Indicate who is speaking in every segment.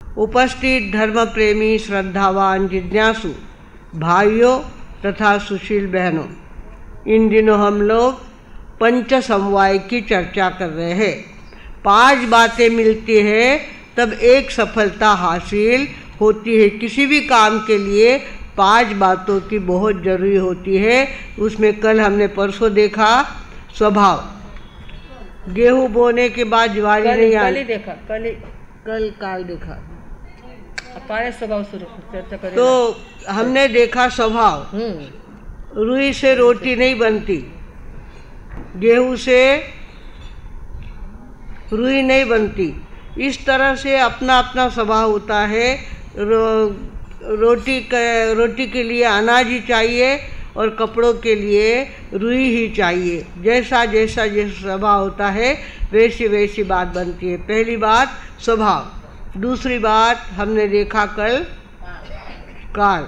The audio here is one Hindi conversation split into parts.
Speaker 1: उपस्थित धर्म प्रेमी, श्रद्धावान, जिज्ञासु भाइयों तथा सुशील बहनों, इन दिनों हम लोग पंच समवाय की चर्चा कर रहे हैं। 5 बातें मिलती है तब एक सफलता हासिल होती है। किसी भी काम के लिए 5 बातों की बहुत ज़रूरी होती है। उसमें कल हमने परसों देखा स्वभाव, गेहूँ बोने के बाद ज्वारी नहीं आई, कल काल देखा
Speaker 2: स्वभाव चर्चा करें।
Speaker 1: तो हमने देखा स्वभाव, रुई से रोटी नहीं बनती, गेहूँ से रुई नहीं बनती। इस तरह से अपना अपना स्वभाव होता है। रोटी के लिए अनाज ही चाहिए और कपड़ों के लिए रुई ही चाहिए। जैसा स्वभाव होता है वैसी वैसी बात बनती है। पहली बात स्वभाव। दूसरी बात हमने देखा कल काल।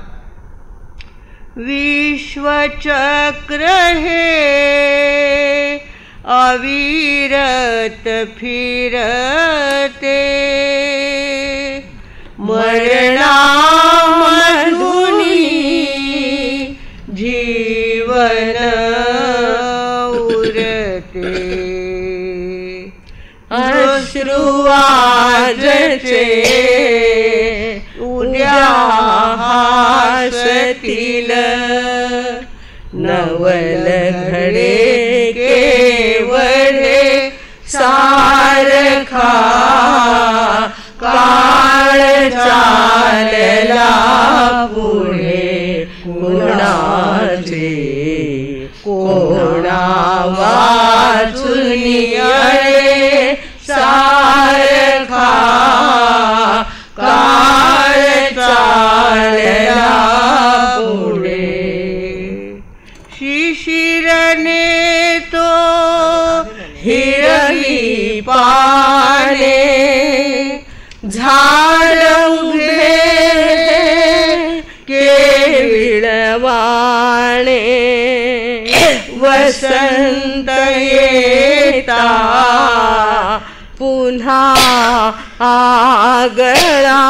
Speaker 1: विश्व चक्र है अविरत फिरते, मरना मधुनी जीवन उरते, अश्रुआजचे उद्या हासतील, नवल घडे केवढे सारखा, काळ चालला पुढे कुणाचे, कोणा वाचुनी अळे सारखा, काळ चालला पुढे, शिशिरने तो हिरवी पाने, झाड उभे केविळवाणे, वसंत येता पुन्हा आगळा,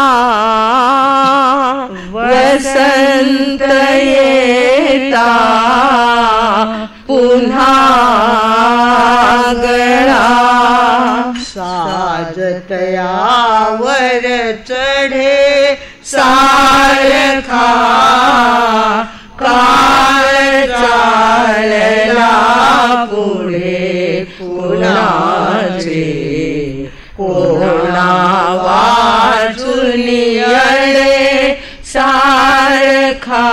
Speaker 1: वसंत येता पुन्हा आगळा, साज तयावर चढे सारखा, काळ चालला पुढे कुणाचे, कोणा वाचुनी अळे सारखा,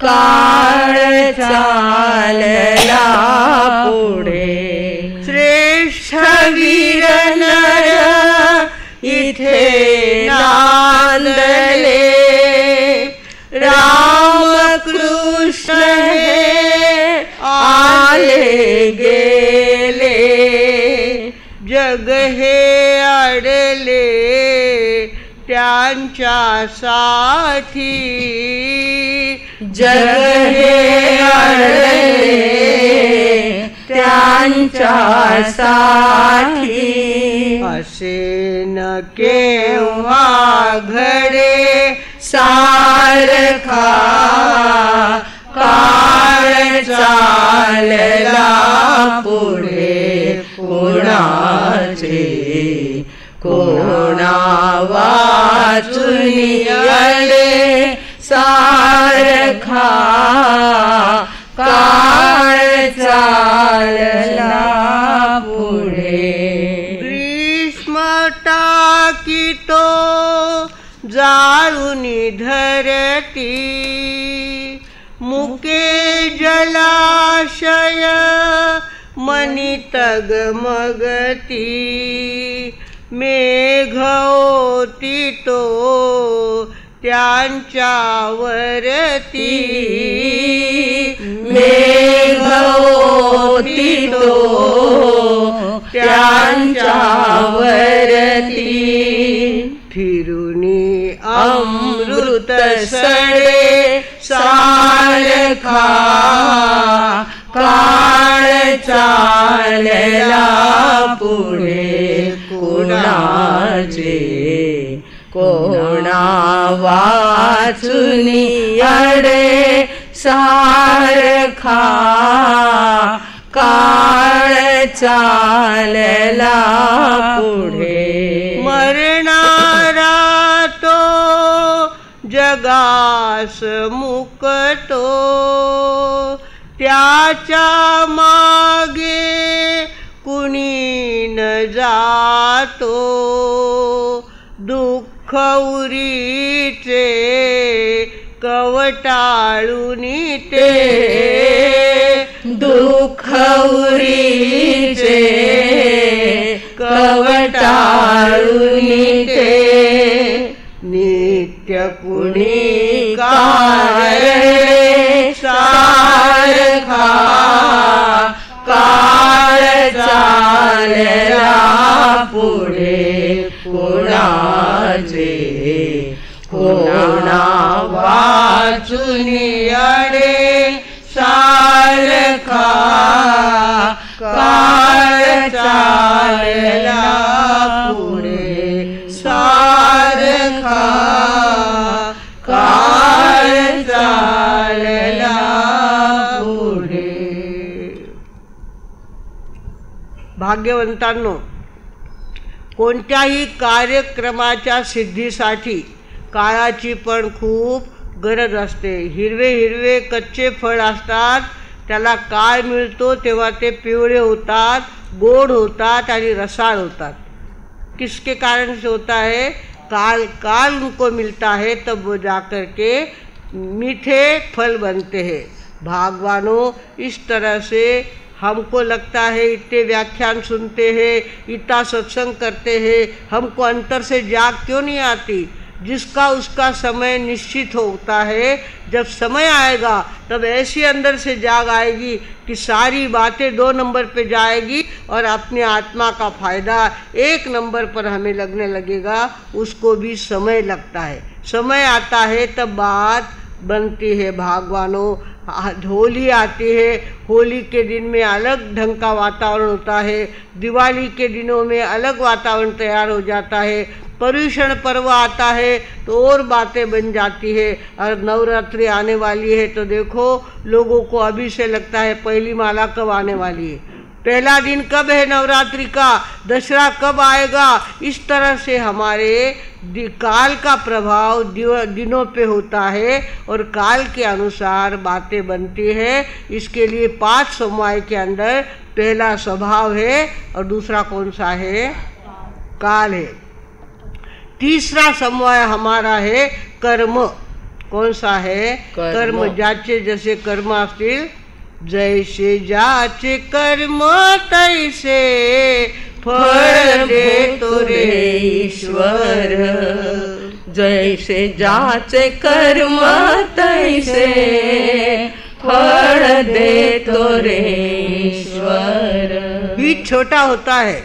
Speaker 1: काळ चालला पुढे, श्रेष्ठ वीर नर इथे नांदले, राम कृष्ण हे आले गेले, जग हे अडले त्यांच्यासाठी, जग हे अडले त्यांच्यासाठी, असे न केव्हा घडे सारखा, काळ चालला पुढे कुणाचे, कोणा वाचुनी अळे सारखा, काळ चालला पुढे, ग्रीष्म टाकीतो जाळुनी धरती, मुके जलाशय मनी तगमगती, मेघ ओतीतो त्यांच्यावरती, मेघ ओतीतो त्यांच्यावरती, फिरुनी अमृत सडे सारखा, काळ चालला पुढे कुणाचे,
Speaker 2: कोणा वाचुनी अडे सारखा काळ चालला पुढे
Speaker 1: मरणारा तो जगास मुकतो त्याच्या मागे कुणी न जातो दुःख उरीचे कवटाळून ते
Speaker 2: दुःख उरीचे कवटाळून ते
Speaker 1: नित्य कुणी
Speaker 2: काळे सारखा काळ चालला पुढे कोणाचे कोणा वाचुनी अडे सारखा काळ चालला पुढे सारखा काळ चालला पुढे.
Speaker 1: भाग्यवंतांनो, कोणत्याही कार्यक्रमाच्या सिद्धीसाठी काळाची पण खूप गरज असते. हिरवे हिरवे कच्चे फळ असतात, त्याला काळ मिळतो तेव्हा ते पिवळे होतात, गोड होतात आणि रसाळ होतात. किसके कारण से होता है? काल उनको मिलता है तब वो जाकर के मीठे फल बनते हैं. भगवानों, इस तरह से हमको लगता है इतने व्याख्यान सुनते हैं, इतना सत्संग करते हैं, हमको अंतर से जाग क्यों नहीं आती? जिसका उसका समय निश्चित होता है. जब समय आएगा तब ऐसी अंदर से जाग आएगी कि सारी बातें 2 नंबर पे जाएगी और अपनी आत्मा का फायदा 1 नंबर पर हमें लगने लगेगा. उसको भी समय लगता है. समय आता है तब बात बनती है. भगवानों, होली आती है, होली के दिन में अलग ढंग का वातावरण होता है, दिवाली के दिनों में अलग वातावरण तैयार हो जाता है, पर्युषण पर्व आता है तो और बातें बन जाती है. और नवरात्रि आने वाली है तो देखो, लोगों को अभी से लगता है पहली माला कब आने वाली है, पहला दिन कब है नवरात्रि का, दशहरा कब आएगा. इस तरह से हमारे काल का प्रभाव दिनों पे होता है और काल के अनुसार बातें बनती है. इसके लिए 5 समवाय के अंदर पहला स्वभाव है और दूसरा कौन सा है? काल है. तीसरा समवाय हमारा है कर्म. कौन सा है? कर्म. ज्याचे जसे कर्म असतील, जैसे ज्याचे कर्म तैसे फळ देतो रे ईश्वर.
Speaker 2: जैसे ज्याचे कर्म तैसे फळ देतो रे ईश्वर.
Speaker 1: बीज छोटा होता है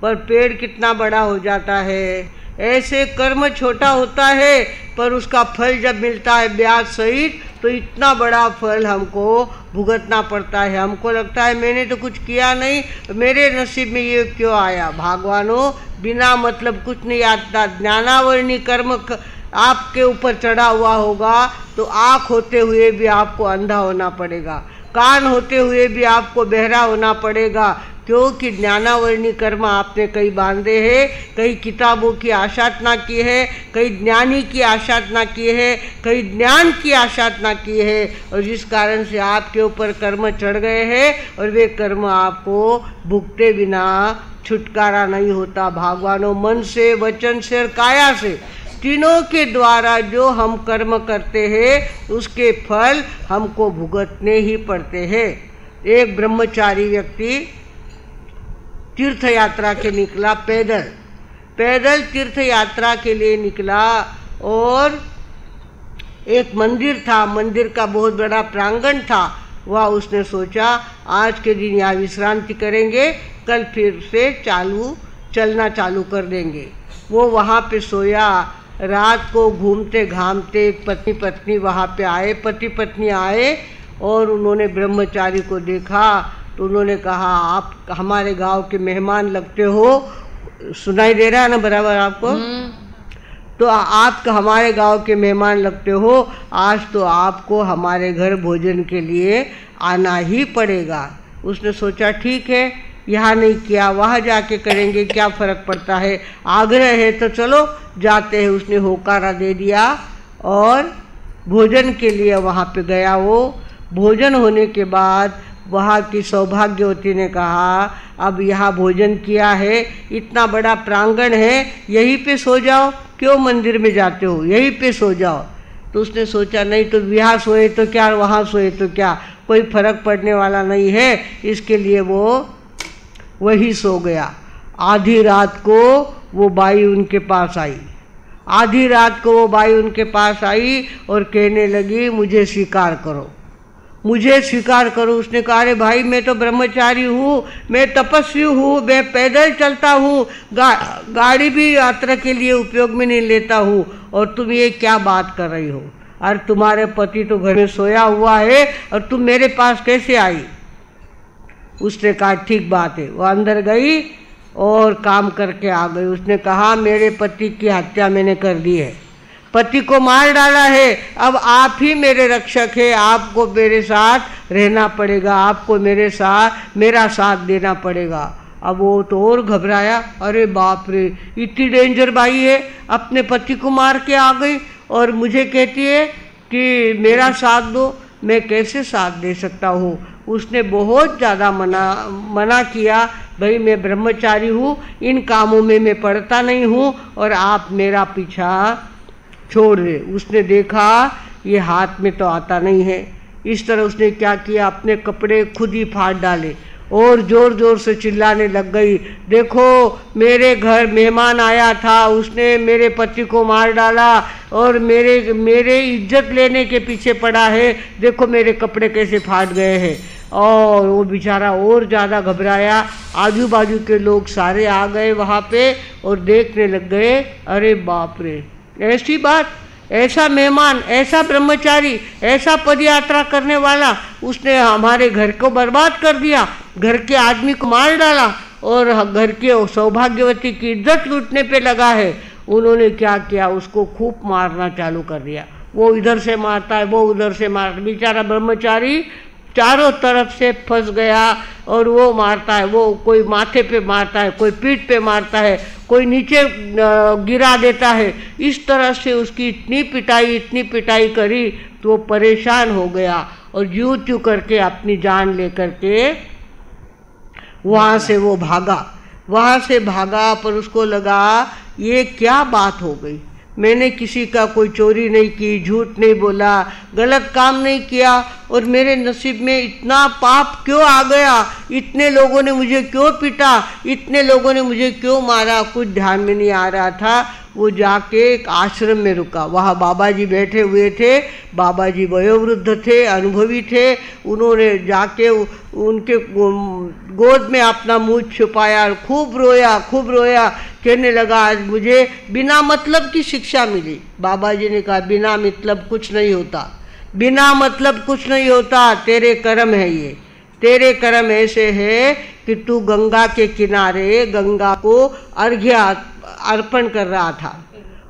Speaker 1: पर पेड़ कितना बड़ा हो जाता है. ऐसे कर्म छोटा होता है पर उसका फल जब मिलता है ब्याज सहित तो इतना बड़ा फल हमको भुगतना पड़ता है. हमको लगता है मैंने तो कुछ किया नहीं, मेरे नसीब में ये क्यों आया. भगवानों, बिना मतलब कुछ नहीं आता. ज्ञानावरणी कर्म आपके ऊपर चढ़ा हुआ होगा तो आँख होते हुए भी आपको अंधा होना पड़ेगा, कान होते हुए भी आपको बहरा होना पड़ेगा. क्योंकि ज्ञानावरणी कर्म आपने कई बांधे हैं, कई किताबों की आशाधना की है, कई ज्ञानी की आशाधना की है, कई ज्ञान की आशाधना की है और जिस कारण से आपके ऊपर कर्म चढ़ गए हैं और वे कर्म आपको भुगते बिना छुटकारा नहीं होता. भगवानों, मन से, वचन से और काया से, तीनों के द्वारा जो हम कर्म करते हैं उसके फल हमको भुगतने ही पड़ते हैं. एक ब्रह्मचारी व्यक्ति तीर्थ यात्रा के निकला, पैदल तीर्थ यात्रा के लिए निकला और एक मंदिर था, मंदिर का बहुत बड़ा प्रांगण था. वह उसने सोचा आज के दिन यहाँ विश्रांति करेंगे, कल फिर से चलना चालू कर देंगे. वो वहाँ पे सोया. रात को घूमते घामते एक पति पत्नी वहाँ पे आए. पति पत्नी आए और उन्होंने ब्रह्मचारी को देखा तो उन्होंने कहा, आप हमारे गांव के मेहमान लगते हो. सुनाई दे रहा है ना बराबर आपको? तो आप हमारे गांव के मेहमान लगते हो, आज तो आपको हमारे घर भोजन के लिए आना ही पड़ेगा। उसने सोचा ठीक है, यहाँ नहीं किया वहाँ जाके करेंगे, क्या फ़र्क पड़ता है, आग्रह है तो चलो जाते हैं। उसने होकारा दे दिया और भोजन के लिए वहाँ पे गया। वो भोजन होने के बाद वहाँ की सौभाग्यवती ने कहा, अब यहाँ भोजन किया है, इतना बड़ा प्रांगण है, यहीं पे सो जाओ, क्यों मंदिर में जाते हो, यहीं पे सो जाओ। तो उसने सोचा नहीं तो यहाँ सोए तो क्या, वहाँ सोए तो क्या, कोई फर्क पड़ने वाला नहीं है, इसके लिए वो वही सो गया। आधी रात को वो बाई उनके पास आई, आधी रात को वो बाई उनके पास आई और कहने लगी मुझे स्वीकार करो, मुझे स्वीकार करो। उसने कहा अरे भाई मैं तो ब्रह्मचारी हूँ, मैं तपस्वी हूँ, मैं पैदल चलता हूँ, गाड़ी भी यात्रा के लिए उपयोग में नहीं लेता हूँ, और तुम ये क्या बात कर रही हो, और तुम्हारे पति तो घर में सोया हुआ है और तुम मेरे पास कैसे आई। उसने कहा ठीक बात है। वो अंदर गई और काम करके आ गई। उसने कहा मेरे पति की हत्या मैंने कर दी है, पति को मार डाला है, अब आप ही मेरे रक्षक है, आपको मेरे साथ रहना पड़ेगा, आपको मेरा साथ देना पड़ेगा। अब वो तो और घबराया, अरे बाप रे इतनी डेंजर बाई है, अपने पति को मार के आ गई और मुझे कहती है कि मेरा साथ दो, मैं कैसे साथ दे सकता हूँ। उसने बहुत ज़्यादा मना किया, भाई मैं ब्रह्मचारी हूँ, इन कामों में मैं पड़ता नहीं हूँ और आप मेरा पीछा छोड़ दे। उसने देखा ये हाथ में तो आता नहीं है, इस तरह उसने क्या किया, अपने कपड़े खुद ही फाड़ डाले और ज़ोर ज़ोर से चिल्लाने लग गई, देखो मेरे घर मेहमान आया था, उसने मेरे पति को मार डाला और मेरे इज्जत लेने के पीछे पड़ा है, देखो मेरे कपड़े कैसे फाट गए हैं। और वो बेचारा और ज़्यादा घबराया। आजू बाजू के लोग सारे आ गए वहाँ पे और देखने लग गए, अरे बाप रे ऐसी बात, ऐसा मेहमान, ऐसा ब्रह्मचारी, ऐसा पदयात्रा करने वाला, उसने हमारे घर को बर्बाद कर दिया, घर के आदमी को मार डाला और घर के सौभाग्यवती की इज्जत लूटने पे लगा है। उन्होंने क्या किया, उसको खूब मारना चालू कर दिया। वो इधर से मारता है, वो उधर से मारता, बेचारा ब्रह्मचारी चारों तरफ से फंस गया और वो मारता है, वो कोई माथे पे मारता है, कोई पीठ पे मारता है, कोई नीचे गिरा देता है। इस तरह से उसकी इतनी पिटाई करी तो वो परेशान हो गया और यूं त्यों करके अपनी जान लेकर के वहाँ से वो भागा। पर उसको लगा ये क्या बात हो गई, मैंने किसी का कोई चोरी नहीं की, झूठ नहीं बोला, गलत काम नहीं किया और मेरे नसीब में इतना पाप क्यों आ गया, इतने लोगों ने मुझे क्यों पीटा, इतने लोगों ने मुझे क्यों मारा, कुछ ध्यान में नहीं आ रहा था। वो जाके एक आश्रम में रुका, वहाँ बाबा जी बैठे हुए थे। बाबा जी वयोवृद्ध थे, अनुभवी थे। उन्होंने जाके उनके गोद में अपना मुँह छुपाया और खूब रोया। कहने लगा आज मुझे बिना मतलब की शिक्षा मिली। बाबा जी ने कहा बिना मतलब कुछ नहीं होता, बिना मतलब कुछ नहीं होता, तेरे कर्म है ये, तेरे कर्म ऐसे है कि तू गंगा के किनारे गंगा को अर्घ्य अर्पण कर रहा था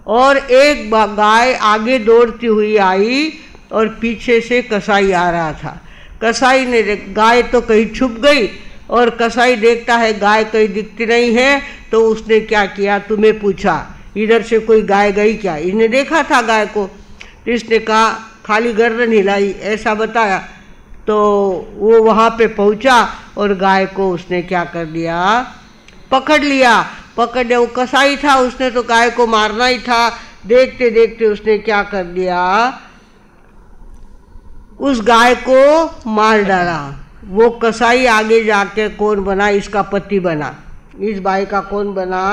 Speaker 1: और एक गाय आगे दौड़ती हुई आई और पीछे से कसाई आ रहा था। कसाई ने गाय तो कहीं छुप गई और कसाई देखता है गाय कहीं दिखती नहीं है, तो उसने क्या किया, तुम्हें पूछा इधर से कोई गाय गई क्या। इसने देखा था गाय को, तो इसने कहा खाली गर्दन हिलाई, ऐसा बताया। तो वो वहाँ पे पहुँचा और गाय को उसने क्या कर दिया, पकड़ लिया। वो कसाई था, उसने तो गाय को मारना ही था। देखते देखते उसने क्या कर दिया, उस गाय को मार डाला। वो कसाई आगे जाके कौन बना, इसका पति बना, इस बाई का कौन बना,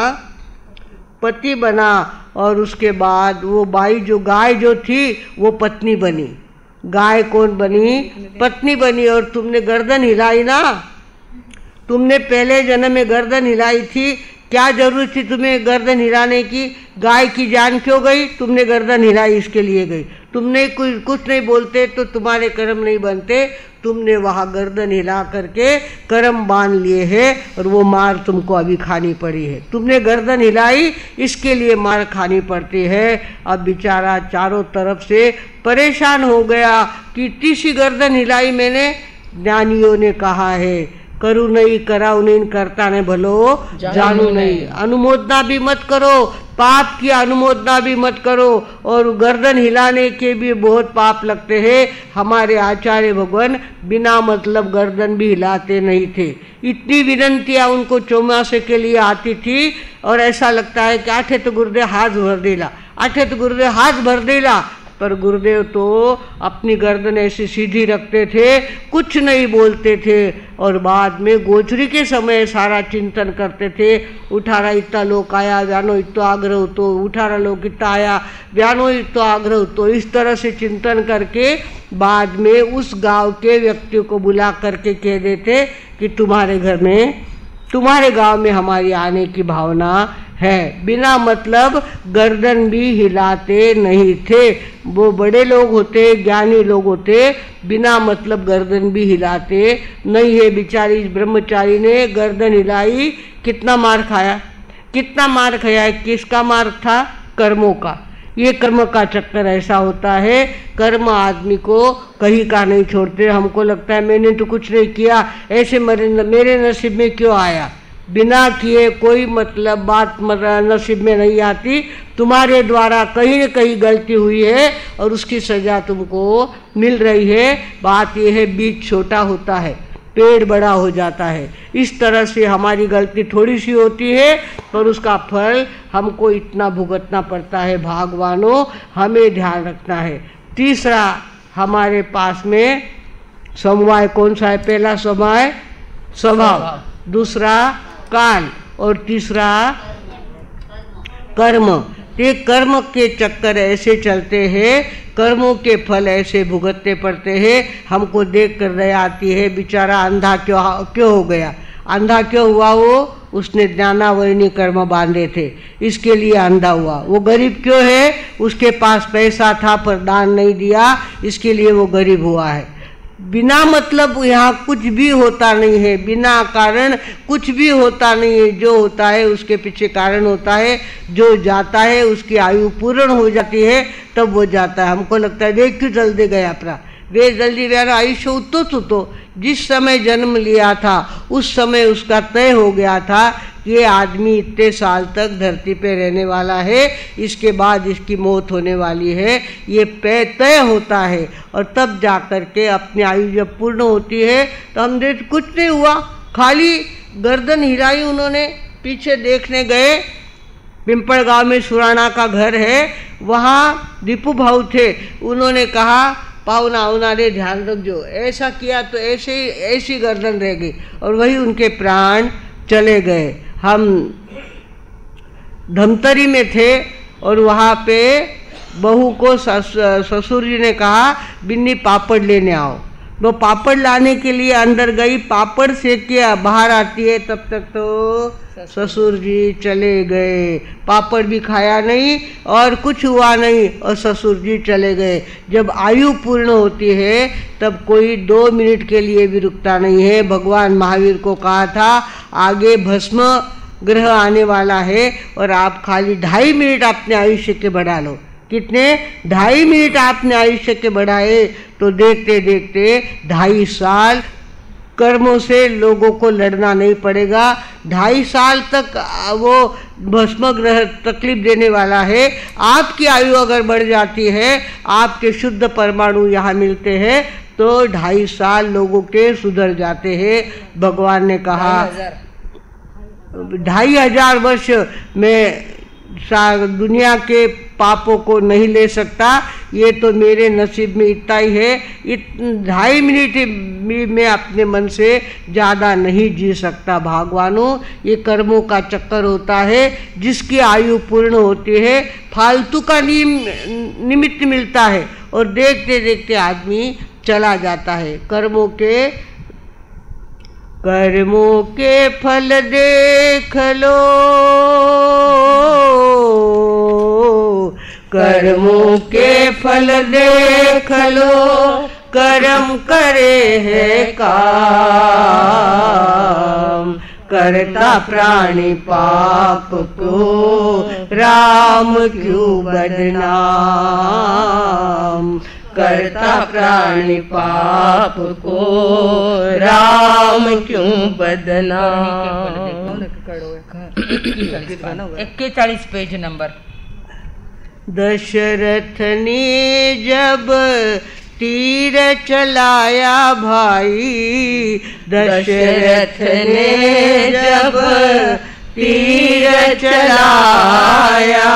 Speaker 1: पति बना। और उसके बाद वो बाई जो गाय जो थी वो पत्नी बनी। गाय कौन बनी, पत्नी बनी। और तुमने गर्दन हिलाई ना, तुमने पहले जन्म में गर्दन हिलाई थी, क्या जरूरत थी तुम्हें गर्दन हिलाने की, गाय की जान क्यों गई, तुमने गर्दन हिलाई इसके लिए गई। तुमने कुछ नहीं बोलते तो तुम्हारे कर्म नहीं बनते, तुमने वहाँ गर्दन हिला करके कर्म बांध लिए हैं और वो मार तुमको अभी खानी पड़ी है। तुमने गर्दन हिलाई, इसके लिए मार खानी पड़ती है। अब बेचारा चारों तरफ से परेशान हो गया कि इतनी सी गर्दन हिलाई मैंने। ज्ञानियों ने कहा है, करू नहीं कराऊ नहीं, करता ने भलो जानू नहीं। अनुमोदना भी मत करो, पाप की अनुमोदना भी मत करो। और गर्दन हिलाने के भी बहुत पाप लगते हैं। हमारे आचार्य भगवान बिना मतलब गर्दन भी हिलाते नहीं थे। इतनी विनंतियाँ उनको चौमासे के लिए आती थी और ऐसा लगता है कि आठे तो गुरुदेव हाथ भर देला, आठे तो गुरुदेव हाथ भर देला। पर गुरुदेव तो अपनी गर्दन ऐसी सीधी रखते थे, कुछ नहीं बोलते थे और बाद में गोचरी के समय सारा चिंतन करते थे। उठारा इतना लोग आया, व्यानो इतो आग्रह तो, उठारा लोग इतना आया, व्यानो इतो आग्रह तो। इस तरह से चिंतन करके बाद में उस गांव के व्यक्ति को बुला करके कह देते कि तुम्हारे गांव में हमारी आने की भावना है। बिना मतलब गर्दन भी हिलाते नहीं थे। वो बड़े लोग होते, ज्ञानी लोग होते, बिना मतलब गर्दन भी हिलाते नहीं है। बेचारी इस ब्रह्मचारी ने गर्दन हिलाई, कितना मार खाया, कितना मार खाया है। किसका मार था? कर्मों का। ये कर्म का चक्कर ऐसा होता है, कर्म आदमी को कहीं का नहीं छोड़ते। हमको लगता है मैंने तो कुछ नहीं किया, ऐसे मेरे नसीब में क्यों आया। बिना किए कोई मतलब बात नसीब में नहीं आती। तुम्हारे द्वारा कहीं न कहीं गलती हुई है और उसकी सजा तुमको मिल रही है। बात यह है, बीज छोटा होता है, पेड़ बड़ा हो जाता है। इस तरह से हमारी गलती थोड़ी सी होती है पर उसका फल हमको इतना भुगतना पड़ता है। भगवानों, हमें ध्यान रखना है। तीसरा हमारे पास में समवाय कौन सा है? पहला समवाय स्वभाव, दूसरा काल और तीसरा कर्म। ये कर्म के चक्कर ऐसे चलते हैं, कर्मों के फल ऐसे भुगतने पड़ते हैं। हमको देख कर दया आती है, बेचारा अंधा क्यों हो गया। अंधा क्यों हुआ? उसने ज्ञानावरणी कर्म बांधे थे, इसके लिए अंधा हुआ। वो गरीब क्यों है? उसके पास पैसा था पर दान नहीं दिया, इसके लिए वो गरीब हुआ है। बिना मतलब यहाँ कुछ भी होता नहीं है, बिना कारण कुछ भी होता नहीं है। जो होता है उसके पीछे कारण होता है। जो जाता है उसकी आयु पूर्ण हो जाती है तब वो जाता है। हमको लगता है वे क्यों जल्दी गया अपना, वे जल्दी व्यारा आयुष्य उतो जिस समय जन्म लिया था उस समय उसका तय हो गया था कि ये आदमी इतने साल तक धरती पे रहने वाला है, इसके बाद इसकी मौत होने वाली है। ये तय होता है और तब जा कर के अपनी आयु जब पूर्ण होती है तो हम देख कुछ नहीं हुआ, खाली गर्दन हिलाई। उन्होंने पीछे देखने गए, पिंपल गांव में सुराना का घर है, वहाँ दीपू भाऊ थे। उन्होंने कहा पाहुना उन्होंने ध्यान रखो, ऐसा किया तो ऐसी गर्दन रह गई और वही उनके प्राण चले गए। हम धमतरी में थे और वहाँ पे बहू को ससुर जी ने कहा बिन्नी पापड़ लेने आओ। वो पापड़ लाने के लिए अंदर गई, पापड़ सेक के बाहर आती है तब तक तो ससुर जी चले गए। पापड़ भी खाया नहीं और कुछ हुआ नहीं और ससुर जी चले गए। जब आयु पूर्ण होती है तब कोई 2 मिनट के लिए भी रुकता नहीं है। भगवान महावीर को कहा था आगे भस्म ग्रह आने वाला है और आप खाली 2.5 मिनट अपने आयुष्य के बढ़ा लो। कितने? 2.5 मिनट आपने आयुष्य के बढ़ाए तो देखते देखते 2.5 साल कर्मों से लोगों को लड़ना नहीं पड़ेगा। 2.5 साल तक वो भस्म ग्रह तकलीफ देने वाला है। आपकी आयु अगर बढ़ जाती है, आपके शुद्ध परमाणु यहाँ मिलते हैं तो 2.5 साल लोगों के सुधर जाते हैं। भगवान ने कहा 2,500 वर्ष में दुनिया के पापों को नहीं ले सकता, ये तो मेरे नसीब में इतना ही है। 2.5 मिनट में अपने मन से ज़्यादा नहीं जी सकता। भगवानों, ये कर्मों का चक्कर होता है। जिसकी आयु पूर्ण होती है फालतू का निमित्त मिलता है और देखते देखते आदमी चला जाता है। कर्मों के फल देख लो, कर्मों के फल देख लो, कर्म करे है काम। करता प्राणी पाप को राम क्यों बदनाम।
Speaker 2: करता प्राणी पाप को राम क्यों बदनाम।
Speaker 3: 41 पेज नंबर।
Speaker 1: दशरथ ने जब तीर चलाया भाई, दशरथ ने जब तीर चलाया,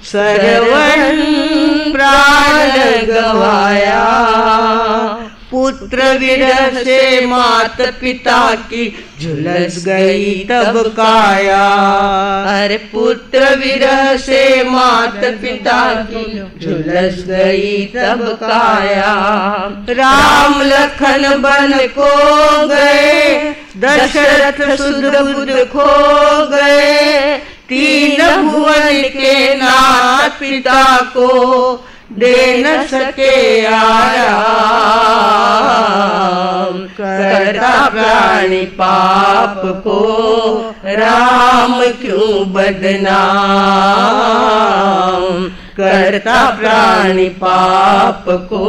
Speaker 1: सरवन प्राण गवाया। पुत्र विरह से मात पिता की झुलस गई तब काया।
Speaker 2: अरे पुत्र विरह से मात पिता की झुलस गई तब काया। राम लखन बन को गए, दशरथ सुध बुध खो गए। तीन भुवन के नाथ पिता को दे न सके आराम। करता प्राणी पाप को राम क्यों बदनाम। करता प्राणी पाप को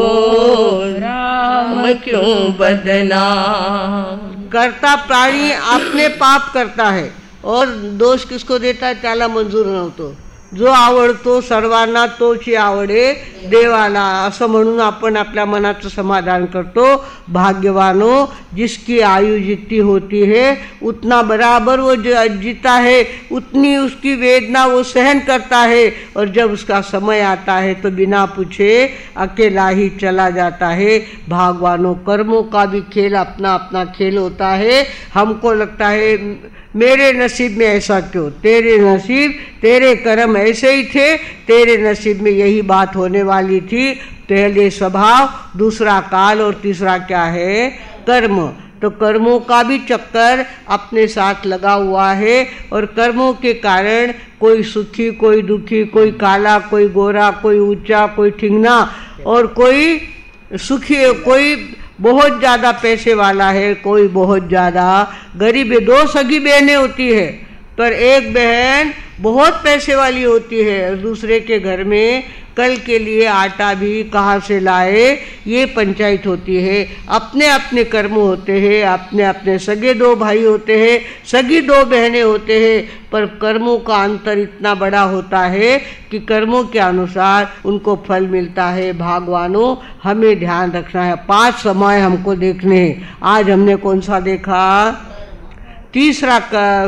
Speaker 2: राम क्यों बदनाम।
Speaker 1: करता प्राणी अपने पाप करता है और दोष किसको देता है? त्याला मंजूर नव्हतो. जो आवडतो सर्वांना तोची आवडे देवाला, असं म्हणून आपण आपल्या मनाचं समाधान करतो. भाग्यवानो, जिसकी आयु जितनी होती है उतना बराबर वो जो जीता है, उतनी उसकी वेदना वो सहन करता है. और जब उसका समय आता है तो बिना पूछे अकेला ही चला जाता है. भाग्यवानों, कर्मों का भी खेल अपना अपना खेल होता है. हमको लगता है मेरे नसीब में ऐसा क्यों? तेरे नसीब, तेरे कर्म ऐसे ही थे, तेरे नसीब में यही बात होने वाली थी. पहले स्वभाव, दूसरा काल और तीसरा क्या है? कर्म. तो कर्मों का भी चक्कर अपने साथ लगा हुआ है और कर्मों के कारण कोई सुखी, कोई दुखी, कोई काला, कोई गोरा, कोई ऊंचा, कोई ठिंगना, और कोई सुखी, कोई बहुत ज़्यादा पैसे वाला है, कोई बहुत ज़्यादा गरीब है. दो सगी बहनें होती है, पर एक बहन बहुत पैसे वाली होती है और दूसरे के घर में कल के लिए आटा भी कहाँ से लाए, ये पंचायत होती है. अपने अपने कर्म होते हैं, अपने अपने सगे दो भाई होते हैं, सगी दो बहनें होते हैं, पर कर्मों का अंतर इतना बड़ा होता है कि कर्मों के अनुसार उनको फल मिलता है. भागवानों, हमें ध्यान रखना है. 5 समय हमको देखने हैं. आज हमने कौन सा देखा? तीसरा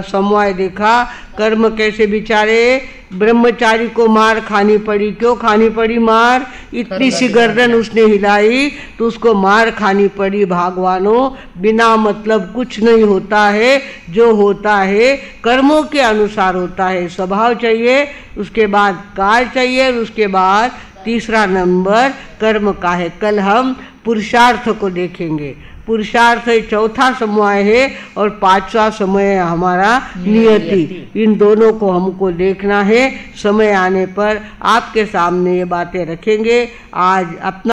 Speaker 1: समवाय देखा. कर्म कैसे बिचारे ब्रह्मचारी को मार खानी पड़ी. क्यों खानी पड़ी मार? इतनी सी गर्दन उसने हिलाई तो उसको मार खानी पड़ी. भागवानों, बिना मतलब कुछ नहीं होता है. जो होता है कर्मों के अनुसार होता है. स्वभाव चाहिए, उसके बाद काल चाहिए, और उसके बाद तीसरा नंबर कर्म का है. कल हम पुरुषार्थ को देखेंगे. पुरुषार्थ चौथा समवाय है और 5वां समय है हमारा नियति. इन दोनों को हमको देखना है. समय आने पर आपके सामने ये बातें रखेंगे. आज अपना